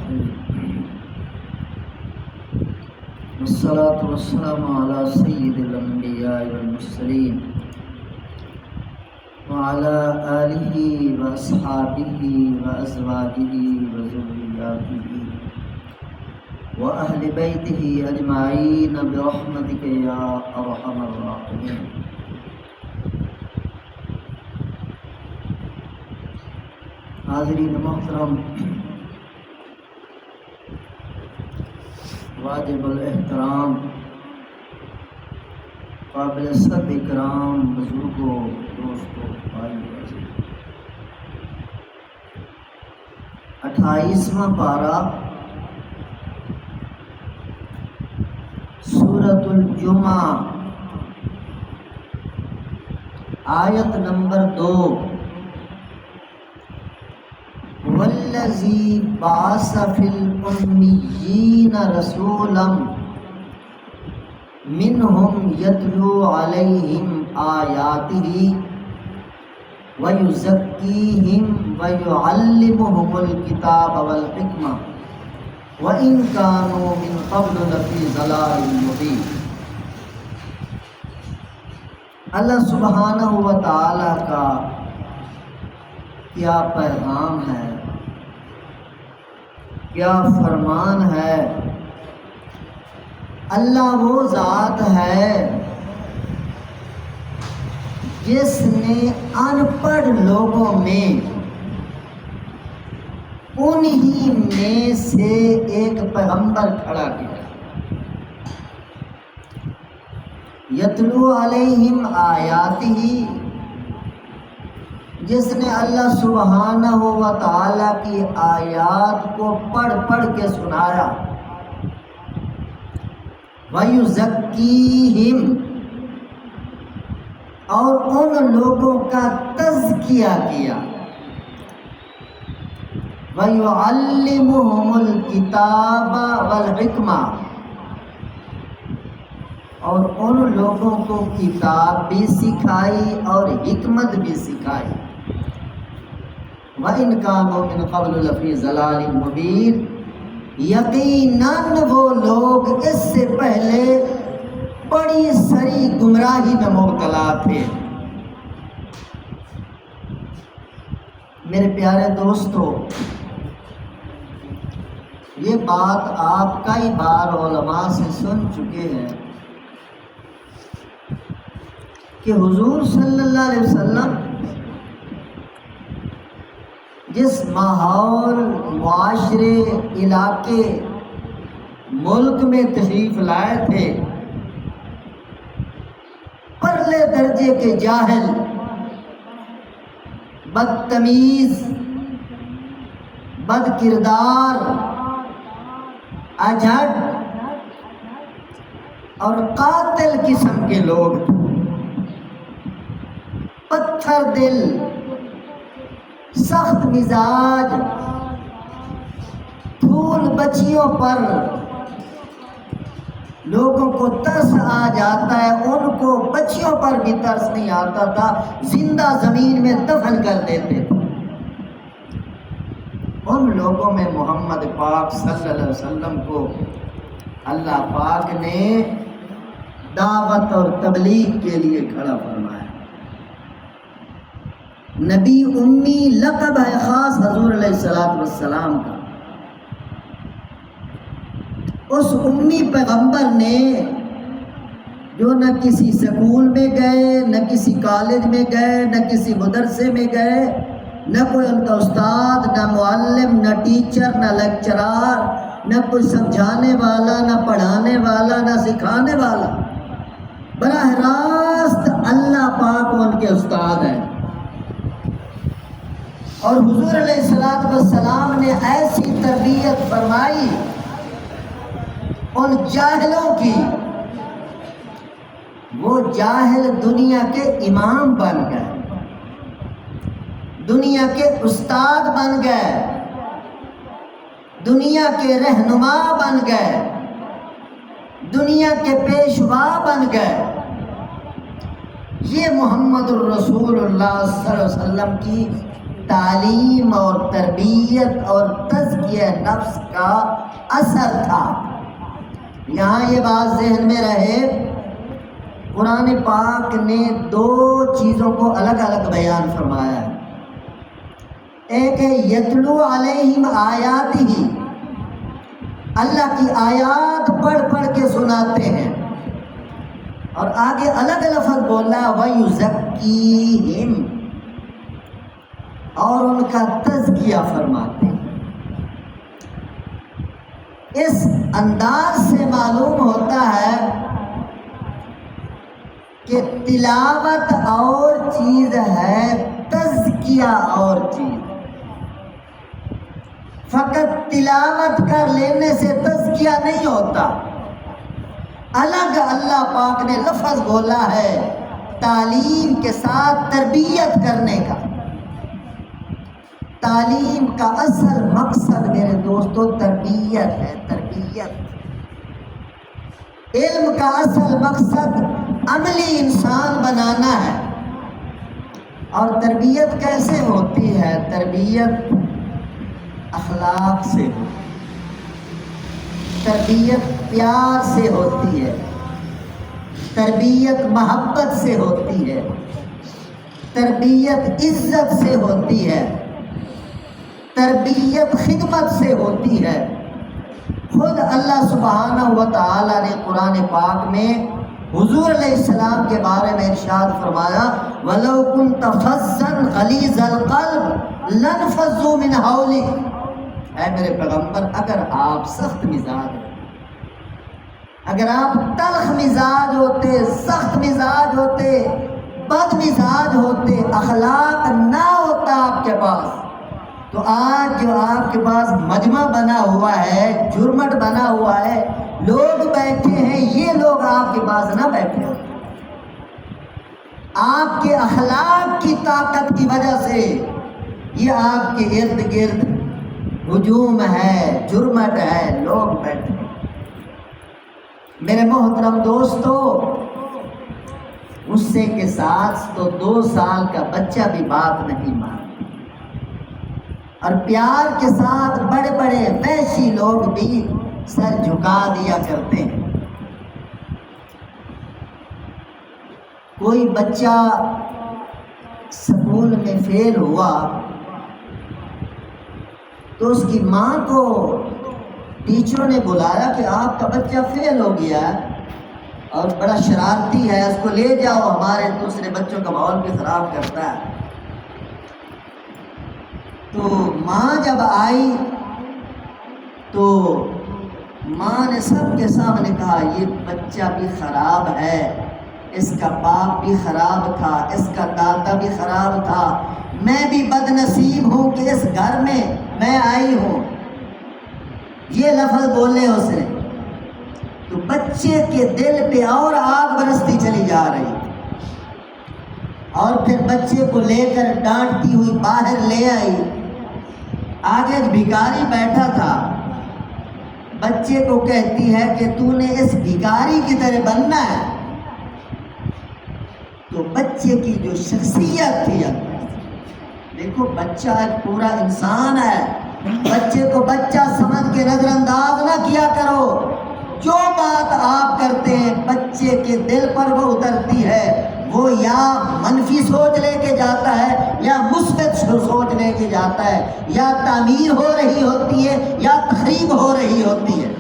الرحيم والصلاة والسلام على سيد الأنبياء والمرسلين وعلى آله وأصحابه وأزواجه وذرياته وأهل بيته أجمعين برحمتك يا أرحم الراحمين. حاضرین محترم، واجب الاحترام، قابل صد اکرام بزرگوں، دوستوں، بھائیوں، 28واں پارہ سورۃ الجمعہ، آیت نمبر 2. والذی بعث فی الامیین رسولا منہم یتلو علیہم آیاتہ ویزکیہم ویعلمہم الکتاب والحکمہ وَإِن كَانُوا مِن قَبْلُ لَفِي ضَلَالٍ مُبِينٍ. اللہ سبحانہ و تعالی کا کیا پیغام ہے، کیا فرمان ہے. اللہ وہ ذات ہے جس نے ان پڑھ لوگوں میں انہی میں سے ایک پیغمبر کھڑا کیا. یتلو علیہم آیاتہ، جس نے اللہ سبحانہ و تعالی کی آیات کو پڑھ پڑھ کے سنایا. وَيُزَكِّيهِمْ، اور ان لوگوں کا تزکیہ کیا. وَيُعَلِّمُهُمُ الْكِتَابَ وَالْحِكْمَةَ، اور ان لوگوں کو کتاب بھی سکھائی اور حکمت بھی سکھائی. وَإِن كَانُوا مِن قَبْلُ لَفِي ضَلَالٍ مُبِينٍ، یقیناً وہ لوگ اس سے پہلے بڑی سری گمراہی میں مبتلا تھے. میرے پیارے دوستو، یہ بات آپ کئی بار علماء سے سن چکے ہیں کہ حضور صلی اللہ علیہ وسلم جس ماحول، معاشرے، علاقے، ملک میں تشریف لائے تھے، پرلے درجے کے جاہل، بدتمیز، بد کردار، اجھٹ اور قاتل قسم کے لوگ تھے. پتھر دل، سخت مزاج، پھول بچیوں پر لوگوں کو ترس آ جاتا ہے، ان کو بچیوں پر بھی ترس نہیں آتا تھا، زندہ زمین میں دفن کر دیتے تھے. ان لوگوں میں محمد پاک صلی اللہ علیہ وسلم کو اللہ پاک نے دعوت اور تبلیغ کے لیے کھڑا فرمایا. نبی امی لقب ہے خاص حضور علیہ السلام کا. اس امی پیغمبر نے جو نہ کسی سکول میں گئے، نہ کسی کالج میں گئے، نہ کسی مدرسے میں گئے، نہ کوئی ان کا استاد، نہ معلم، نہ ٹیچر، نہ لیکچرار، نہ کوئی سمجھانے والا، نہ پڑھانے والا، نہ سکھانے والا، براہ راست اللہ پاک ان کے استاد ہیں. اور حضور علیہ السلام نے ایسی تربیت فرمائی ان جاہلوں کی، وہ جاہل دنیا کے امام بن گئے، دنیا کے استاد بن گئے، دنیا کے رہنما بن گئے، دنیا کے پیشوا بن گئے. یہ محمد الرسول اللہ صلی اللہ علیہ وسلم کی تعلیم اور تربیت اور تزکیہ نفس کا اثر تھا۔ یہاں یہ بات ذہن میں رہے، قرآن پاک نے دو چیزوں کو الگ الگ بیان فرمایا ہے۔ ایک ہے یتلو علیہم آیاتہ، اللہ کی آیات پڑھ پڑھ کے سناتے ہیں، اور آگے الگ لفظ بولا وَيُزَكِّيهِمْ، اور ان کا تزکیہ فرماتے ہیں۔ اس انداز سے معلوم ہوتا ہے کہ تلاوت اور چیز ہے، تزکیہ اور چیز۔ فقط تلاوت کر لینے سے تزکیہ نہیں ہوتا، الگ اللہ پاک نے لفظ بولا ہے تعلیم کے ساتھ تربیت کرنے کا۔ تعلیم کا اصل مقصد میرے دوستو تربیت ہے، تربیت۔ علم کا اصل مقصد عملی انسان بنانا ہے۔ اور تربیت کیسے ہوتی ہے؟ تربیت اخلاق سے ہوتی ہے، تربیت پیار سے ہوتی ہے، تربیت محبت سے ہوتی ہے، تربیت عزت سے ہوتی ہے، تربیت خدمت سے ہوتی ہے۔ خود اللہ سبحانہ و تعالی نے قرآن پاک میں حضور علیہ السلام کے بارے میں ارشاد فرمایا وَلَوْ كُنْتَ فَظًّا غَلِيظَ الْقَلْبِ لَانفَضُّوا مِنْ حَوْلِكَ، اے میرے پیغمبر اگر آپ سخت مزاج، اگر آپ تلخ مزاج ہوتے، سخت مزاج ہوتے، بد مزاج ہوتے، اخلاق نہ ہوتا آپ کے پاس، تو آج جو آپ کے پاس مجمع بنا ہوا ہے، جرمٹ بنا ہوا ہے، لوگ بیٹھے ہیں، یہ لوگ آپ کے پاس نہ بیٹھے ہوتے۔ آپ کے اخلاق کی طاقت کی وجہ سے یہ آپ کے ارد گرد ہجوم ہے، جرمٹ ہے، لوگ بیٹھے ہیں۔ میرے محترم دوستو، غصے کے ساتھ تو 2 سال کا بچہ بھی بات نہیں مانتا، اور پیار کے ساتھ بڑے بڑے وحشی لوگ بھی سر جھکا دیا کرتے ہیں۔ کوئی بچہ اسکول میں فیل ہوا تو اس کی ماں کو ٹیچروں نے بلایا کہ آپ کا بچہ فیل ہو گیا ہے اور بڑا شرارتی ہے، اس کو لے جاؤ، ہمارے دوسرے بچوں کا ماحول بھی خراب کرتا ہے۔ تو ماں جب آئی تو ماں نے سب کے سامنے کہا یہ بچہ بھی خراب ہے، اس کا باپ بھی خراب تھا، اس کا دادا بھی خراب تھا، میں بھی بد نصیب ہوں کہ اس گھر میں آئی ہوں، یہ لفظ بولے اس نے۔ تو بچے کے دل پہ اور آگ برستی چلی جا رہی، اور پھر بچے کو لے کر ڈانٹتی ہوئی باہر لے آئی۔ آگے ایک بھکاری بیٹھا تھا، بچے کو کہتی ہے کہ تو نے اس بھکاری کی طرح بننا ہے۔ تو بچے کی جو شخصیت تھی، دیکھو بچہ ایک پورا انسان ہے، بچے کو بچہ سمجھ کے نظر انداز نہ کیا کرو۔ جو بات آپ کرتے ہیں بچے کے دل پر وہ اترتی ہے، وہ یا منفی سوچ لے کے جاتا ہے یا مثبت سوچ لے کے جاتا ہے، یا تعمیر ہو رہی ہوتی ہے یا تخریب ہو رہی ہوتی ہے،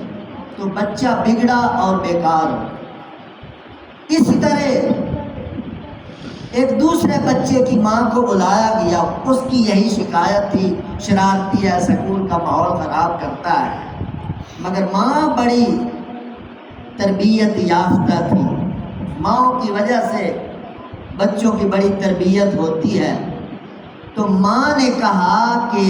تو بچہ بگڑا اور بیکار ہو۔ اسی طرح ایک دوسرے بچے کی ماں کو بلایا گیا، اس کی یہی شکایت تھی، شرارتی ہے، سکول کا ماحول خراب کرتا ہے، مگر ماں بڑی تربیت یافتہ تھی، ماں کی وجہ سے بچوں کی بڑی تربیت ہوتی ہے۔ تو ماں نے کہا کہ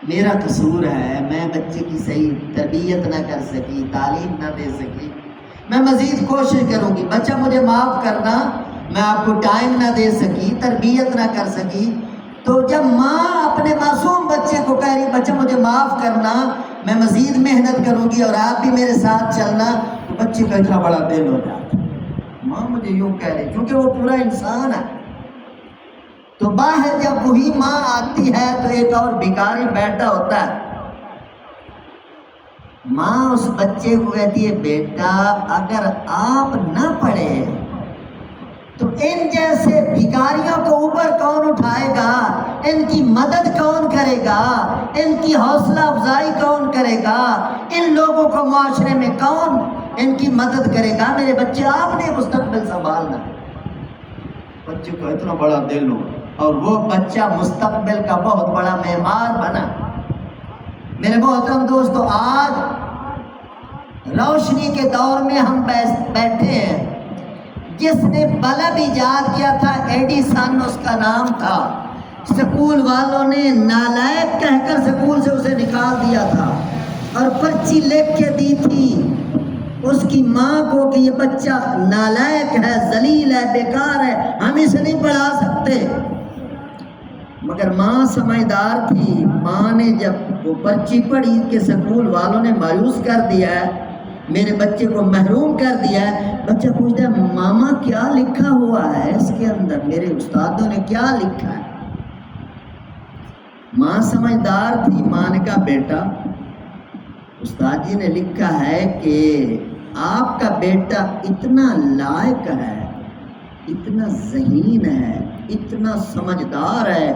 میرا قصور ہے، میں بچے کی صحیح تربیت نہ کر سکی، تعلیم نہ دے سکی، میں مزید کوشش کروں گی، بچہ مجھے معاف کرنا، میں آپ کو ٹائم نہ دے سکی، تربیت نہ کر سکی۔ تو جب ماں اپنے معصوم بچے کو کہہ رہی بچہ مجھے معاف کرنا، میں مزید محنت کروں گی اور آپ بھی میرے ساتھ چلنا، تو بچے کا اتنا بڑا دل ہو جاتا، ماں مجھے یوں کہہ رہی، کیونکہ وہ پورا انسان ہے۔ تو باہر جب وہی ماں آتی ہے تو ایک اور بھکاری بیٹھا ہوتا ہے. ماں اس بچے کو کہتی ہے بیٹا اگر آپ نہ پڑھے تو ان جیسے بھکاریوں کو اوپر کون اٹھائے گا، ان کی مدد کون کرے گا، ان کی حوصلہ افزائی کون کرے گا، ان لوگوں کو معاشرے میں کون ان کی مدد کرے گا. میرے بچے آپ نے مستقبل سنبھالنا. بچے کو اتنا بڑا دل ہو اور وہ بچہ مستقبل کا بہت بڑا معمار بنا. میرے محترم دوستو، آج روشنی کے دور میں ہم بیٹھے ہیں. جس نے بلب ایجاد کیا تھا ایڈیسن اس کا نام تھا. سکول والوں نے نالائق کہہ کر سکول سے اسے نکال دیا تھا اور پرچی لکھ کے دی تھی اس کی ماں کو کہ یہ بچہ نالائق ہے، ذلیل ہے، بیکار ہے، ہم اسے نہیں پڑھا سکتے. مگر ماں سمجھدار تھی. ماں نے جب وہ پرچی پڑھی کہ سکول والوں نے مایوس کر دیا ہے، میرے بچے کو محروم کر دیا ہے، بچہ پوچھتا ہے ماما کیا لکھا ہوا ہے اس کے اندر، میرے استادوں نے کیا لکھا ہے. ماں سمجھدار تھی. ماں نے کہا بیٹا استاد جی نے لکھا ہے کہ آپ کا بیٹا اتنا لائق ہے، اتنا ذہین ہے، اتنا سمجھدار ہے،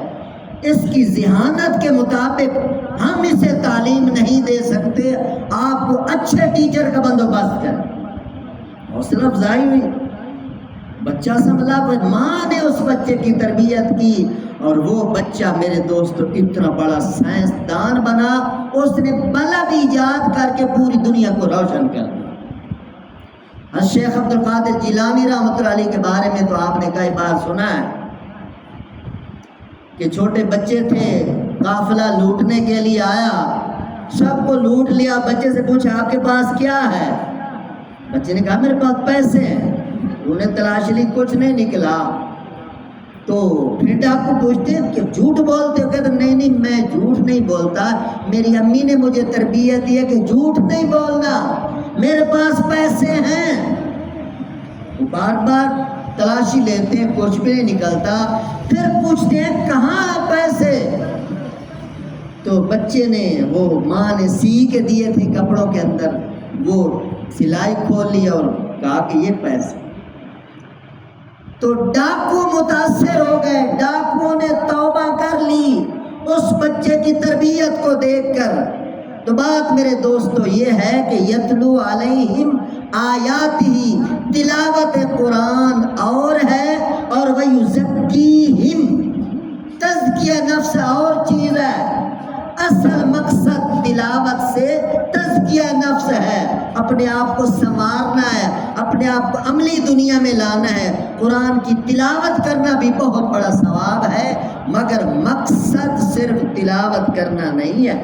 اس کی ذہانت کے مطابق ہم اسے تعلیم نہیں دے سکتے، آپ کو اچھے ٹیچر کا بندوبست کریں. حوصلہ افزائی ہوئی، بچہ سنبھلا. ماں نے اس بچے کی تربیت کی اور وہ بچہ میرے دوستو اتنا بڑا سائنسدان بنا. اس نے بلب ایجاد کر کے پوری دنیا کو روشن کر دیا. شیخ عبد القادر جیلانی رحمۃ اللہ علیہ کے بارے میں تو آپ نے کئی بار سنا ہے کہ چھوٹے بچے تھے، قافلہ لوٹنے کے لیے آیا، سب کو لوٹ لیا. بچے سے پوچھا آپ کے پاس کیا ہے؟ بچے نے کہا میرے پاس پیسے ہیں. انہیں تلاش لی، کچھ نہیں نکلا. تو پھر ڈاکو پوچھتے ہیں کہ جھوٹ بولتے ہو؟ کہتے نہیں نہیں میں جھوٹ نہیں بولتا، میری امی نے مجھے تربیت دی ہے کہ جھوٹ نہیں بولنا، میرے پاس پیسے ہیں. وہ بار بار تلاشی لیتے ہیں، کچھ بھی نہیں نکلتا. پھر پوچھتے ہیں کہاں پیسے؟ تو بچے نے، وہ ماں نے سی کے دیے تھے کپڑوں کے اندر، وہ سلائی کھول لی اور کہا کہ یہ پیسے. تو ڈاکو متاثر ہو گئے. ڈاکوؤں نے توبہ کر لی اس بچے کی تربیت کو دیکھ کر. تو بات میرے دوستو یہ ہے کہ یتلو علیہم آیاتہ، تلاوت قرآن اور ہے، اور ویزکیہم، تزکیہ نفس اور چیز ہے. اصل مقصد تلاوت سے تزکیہ نفس ہے، اپنے آپ کو سنوارنا ہے، اپنے آپ کو عملی دنیا میں لانا ہے. قرآن کی تلاوت کرنا بھی بہت بڑا ثواب ہے، مگر مقصد صرف تلاوت کرنا نہیں ہے.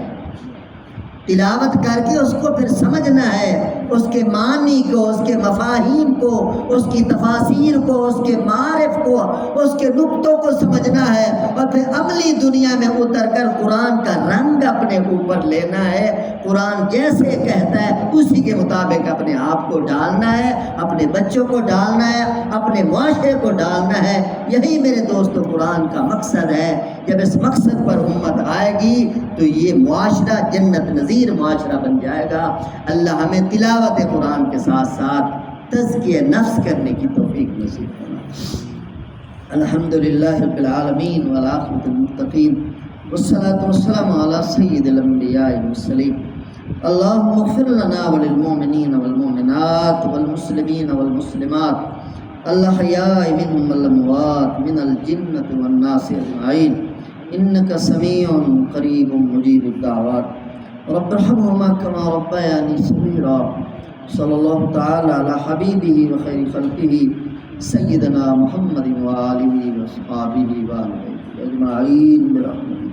تلاوت کر کے اس کو پھر سمجھنا ہے، اس کے معنی کو، اس کے مفاہیم کو، اس کی تفاسیر کو، اس کے معارف کو، اس کے نقطوں کو سمجھنا ہے، اور پھر عملی دنیا میں اتر کر قرآن کا رنگ اپنے اوپر لینا ہے. قرآن جیسے کہتا ہے اسی کے مطابق اپنے آپ کو ڈالنا ہے، اپنے بچوں کو ڈالنا ہے، اپنے معاشرے کو ڈالنا ہے. یہی میرے دوستو قرآن کا مقصد ہے. جب اس مقصد پر امت آئے گی تو یہ معاشرہ جنت نظیر معاشرہ بن جائے گا. اللہ ہمیں تلاوت قرآن کے ساتھ ساتھ تزکیہ نفس کرنے کی توفیق نصیب فرمائے. الحمدللہ رب العالمین والعاقبۃ للمتقین والصلاۃ والسلام علی سید الانبیاء والمرسلین. اللہم اغفر لنا وللمؤمنین والمؤمنات والمسلمین والمسلمات الاحیاء منہم والاموات من الجنۃ والناس اجمعین انک سمیع قریب مجیب الدعوات. رب ارحمہما کما ربیانی صغیرا. صلی اللہ تعالی علی حبیبہ وخیر خلقہ سیدنا محمد وآلہ وصحبہ وآلہ اجمعین برحمتہ.